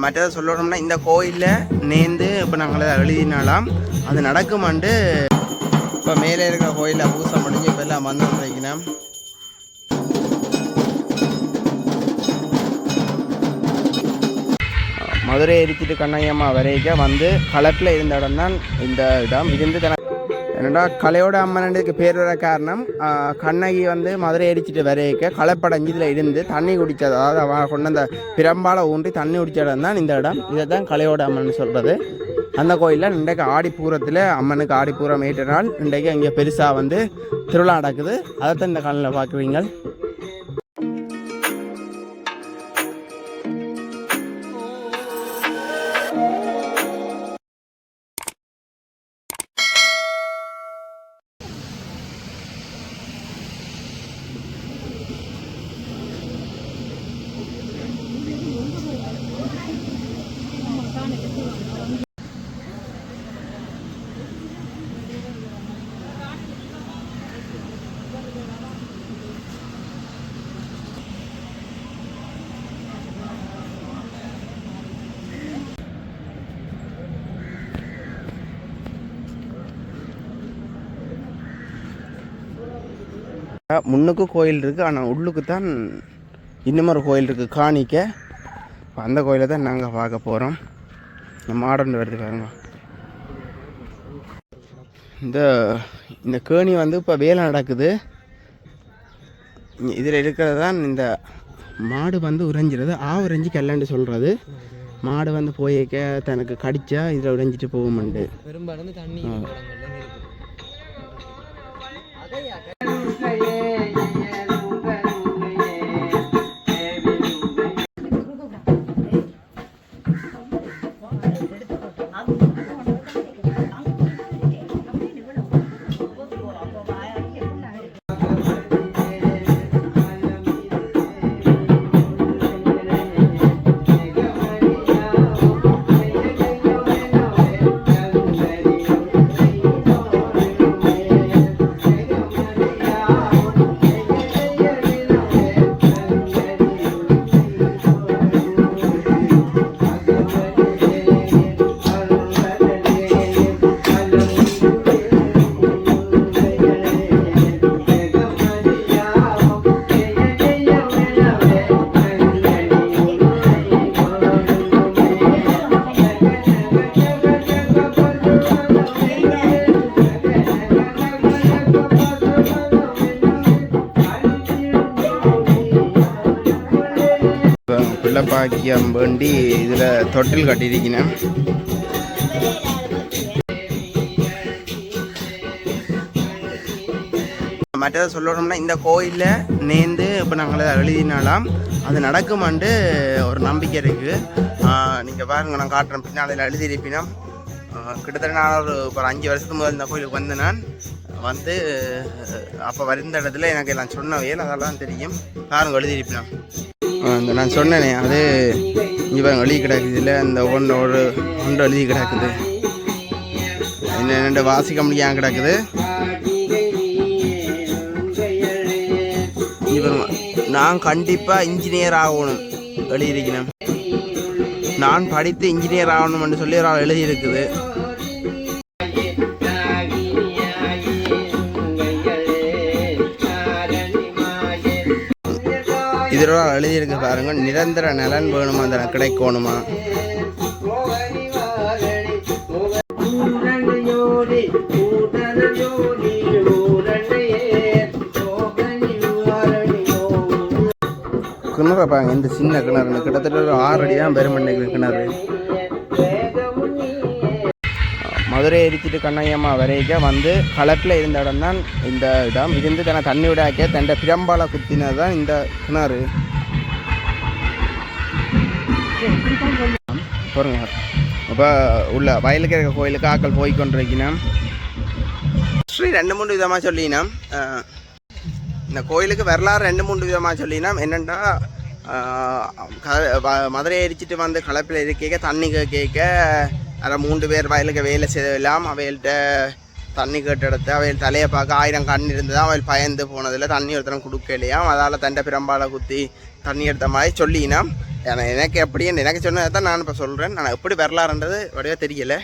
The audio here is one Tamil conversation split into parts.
மற்றதை சொல்லணும்னா இந்த கோயிலில் நேர்ந்து இப்போ நாங்கள் எழுதினாலாம் அது நடக்குமாண்டு இப்போ மேலே இருக்கிற கோயிலில் பூசை முடிஞ்சு இப்போ எல்லாம் வந்து வைக்கணும். மதுரை எரிச்சிட்டு கண்ணையம்மா வரைக்கும் வந்து களப்பில் இருந்த இடம் தான் இந்த இடம். இருந்து என்னடா கலையோட அம்மனுக்கு பேர் வர காரணம் கண்ணகி வந்து மதுரை எரிச்சிட்டு வரைக்க களைப்படைஞ்சதில் இருந்து தண்ணி குடித்தது, அதாவது அவன் கொண்டு அந்த பிரம்பால் ஊன்றி தண்ணி குடித்த இடம் தான் இந்த இடம். இதை தான் கலையோட அம்மன் சொல்கிறது. அந்த கோயிலில் இன்றைக்கு ஆடிப்பூரத்தில் அம்மனுக்கு ஆடிப்பூரம் ஏற்ற நாள் இன்றைக்கு இங்கே பெருசாக வந்து திருவிழா நடக்குது. அதைத்தான் இந்த காலையில் பார்க்குறீங்க. முன்னுக்கு கோயில் இருக்குது, ஆனால் உள்ளுக்கு தான் இன்னுமொரு கோயில் இருக்குது காணிக்க. அந்த கோயிலை தான் நாங்கள் பார்க்க போகிறோம். இந்த மாடர்ன் வருது பாருங்க. இந்த கேணி வந்து இப்போ வேலை நடக்குது. இதில் இருக்கிறது தான் இந்த மாடு வந்து உறைஞ்சிறது. உறைஞ்சி கல்லாண்டு சொல்கிறது. மாடு வந்து போய்க்க தனக்கு கடிச்சா இதில் உறைஞ்சிட்டு போகும்ண்டு. பெரும்பாலும் தண்ணி பிள்ளைப்பாக்கியம் வேண்டி இதில் தொட்டில் கட்டியிருக்கிறேன். மற்றதை சொல்லணும்னா இந்த கோயிலில் நேர்ந்து இப்போ நாங்கள் எழுதினாலாம் அது நடக்குமாண்டு ஒரு நம்பிக்கை இருக்குது. நீங்கள் பாருங்கள், நான் காட்டுறேன். பின்னால் எழுதியிருப்பினா கிட்டத்தட்ட நான் ஒரு 5 வருஷத்துக்கு முதல் இந்த கோயிலுக்கு வந்து நான் வந்து அப்போ வருந்த இடத்துல எனக்கு எல்லாம் சொன்னவையில் அதெல்லாம் தெரியும். பாருங்கள் எழுதியிருப்பினா இந்த நான் சொன்னேனே அது இங்கே பாருங்க எழுதி கிடக்குது. இல்லை இந்த ஒன்று எழுதி கிடக்குது. என்ன வாசிக்க முடியாமல் கிடக்குது. நான் கண்டிப்பாக இன்ஜினியர் ஆகணும் எழுதியிருக்கிறேன். நான் படித்து இன்ஜினியர் ஆகணும்னு சொல்லி ஒரு ஆள் எழுதியிருக்குது. இதில் எழுதியிருக்கு பாருங்க, நிரந்தர நலன் வேணுமா, அந்த கிடைக்கணுமா. கிணறு பாருங்க, இந்த சின்ன கிணறு கிட்டத்தட்ட ஒரு 6 அடி தான் பெருமண்டைக்கு கிணறு. மதுரை எரிச்சிட்டு கண்ணையம்மா வரைக்கும் வந்து களப்பில் இருந்த இடம் தான் இந்த இடம். இருந்து தண்ணி விடாக்க தன் பிரம்பால குத்தினது தான் இந்த கிணறு. பாருங்க, அப்போ உள்ள வயலுக்கு இருக்க கோயிலுக்கு ஆக்கள் போய்கொண்டிருக்கணும். 2-3 விதமாக சொல்லினோம். இந்த கோயிலுக்கு வரலாறு 2-3 விதமாக சொல்லினோம். என்னென்னா மதுரை எரிச்சிட்டு வந்து களப்பில் இருக்க தண்ணி கேட்க அதில் 3 பேர் வயலுக்கு வேலை செய்யலாம். அவைகள்கிட்ட தண்ணி கேட்டு எடுத்து அவைகள் தலையை பார்க்க 1000 கண் இருந்தது. அவைகள் பயந்து போனதில் தண்ணி ஒருத்தரம் கொடுக்கலையாம். அதால் தண்டை பிரம்பால் குத்தி தண்ணி எடுத்த மாதிரி சொல்லினா. எனக்கு எப்படின்னு எனக்கு சொன்னதை தான் நான் இப்போ சொல்கிறேன். நான் எப்படி வரலாறுன்றது வடிவாக தெரியலை.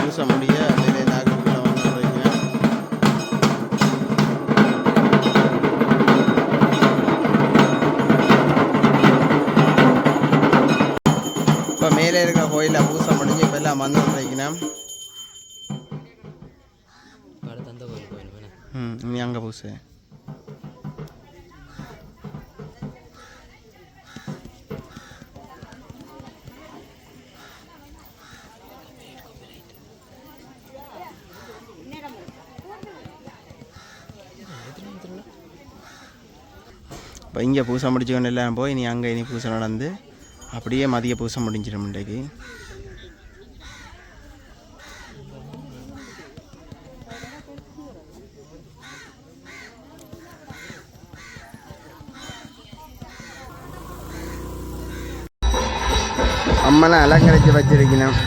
பூச முடிய இப்போ மேலே இருக்கிற கோயிலில் பூசை முடிஞ்சு இப்போ எல்லாம் வந்து வைக்கணும். நீ அங்கே பூசு. இப்போ இங்கே பூசை முடிச்சுக்கொண்டு எல்லாம் போய் இனி அங்கே இனி பூசை நடந்து அப்படியே மதிய பூசை முடிஞ்சிடும். இன்றைக்கு அம்மனை அலங்கரித்து வச்சிருக்கணும்.